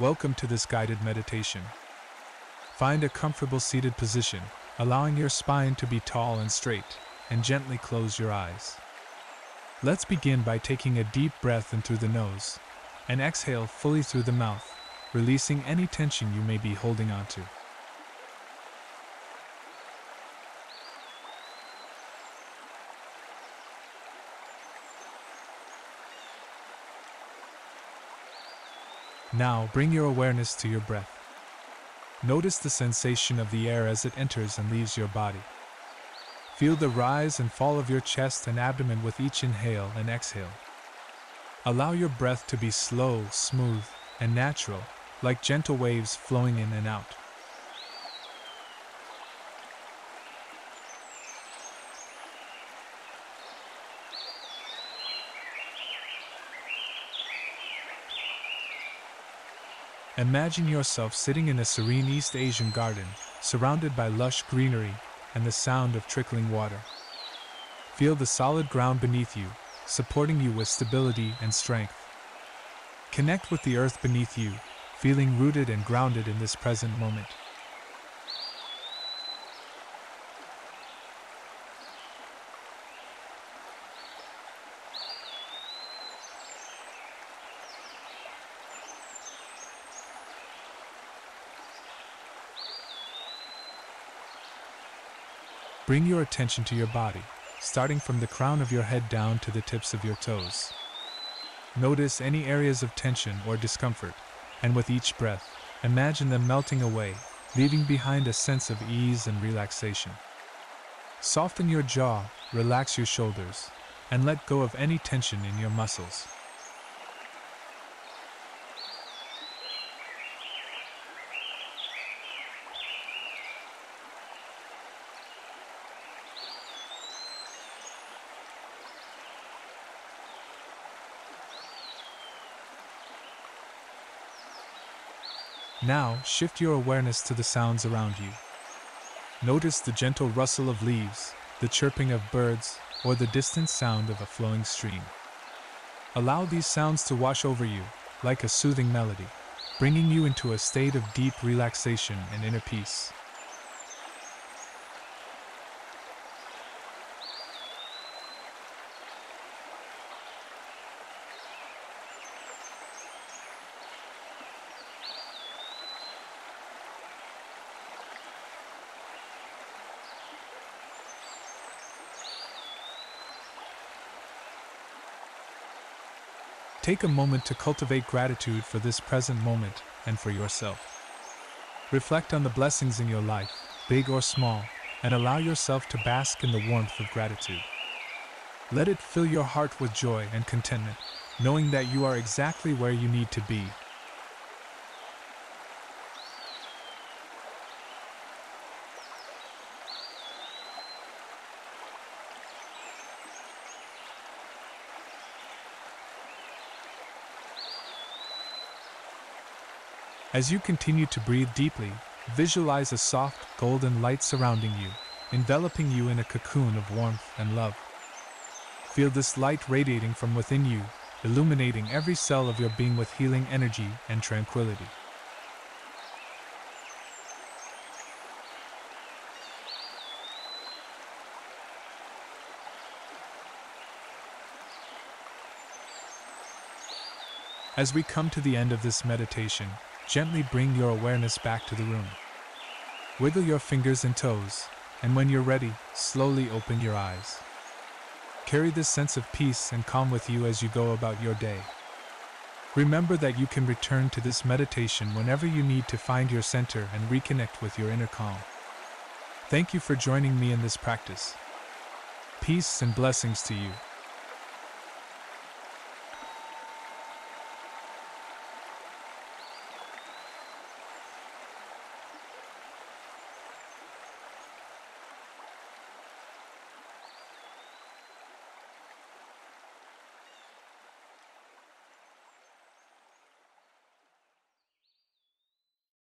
Welcome to this guided meditation. Find a comfortable seated position, allowing your spine to be tall and straight, and gently close your eyes. Let's begin by taking a deep breath in through the nose, and exhale fully through the mouth, releasing any tension you may be holding onto. Now bring your awareness to your breath. Notice the sensation of the air as it enters and leaves your body. Feel the rise and fall of your chest and abdomen with each inhale and exhale. Allow your breath to be slow, smooth, and natural, like gentle waves flowing in and out. Imagine yourself sitting in a serene East Asian garden, surrounded by lush greenery and the sound of trickling water. Feel the solid ground beneath you, supporting you with stability and strength. Connect with the earth beneath you, feeling rooted and grounded in this present moment. Bring your attention to your body, starting from the crown of your head down to the tips of your toes. Notice any areas of tension or discomfort, and with each breath, imagine them melting away, leaving behind a sense of ease and relaxation. Soften your jaw, relax your shoulders, and let go of any tension in your muscles. Now, shift your awareness to the sounds around you. Notice the gentle rustle of leaves, the chirping of birds, or the distant sound of a flowing stream. Allow these sounds to wash over you, like a soothing melody, bringing you into a state of deep relaxation and inner peace. Take a moment to cultivate gratitude for this present moment and for yourself. Reflect on the blessings in your life, big or small, and allow yourself to bask in the warmth of gratitude. Let it fill your heart with joy and contentment, knowing that you are exactly where you need to be. As you continue to breathe deeply, visualize a soft, golden light surrounding you, enveloping you in a cocoon of warmth and love. Feel this light radiating from within you, illuminating every cell of your being with healing energy and tranquility. As we come to the end of this meditation, gently bring your awareness back to the room. Wiggle your fingers and toes, and when you're ready, slowly open your eyes. Carry this sense of peace and calm with you as you go about your day. Remember that you can return to this meditation whenever you need to find your center and reconnect with your inner calm. Thank you for joining me in this practice. Peace and blessings to you.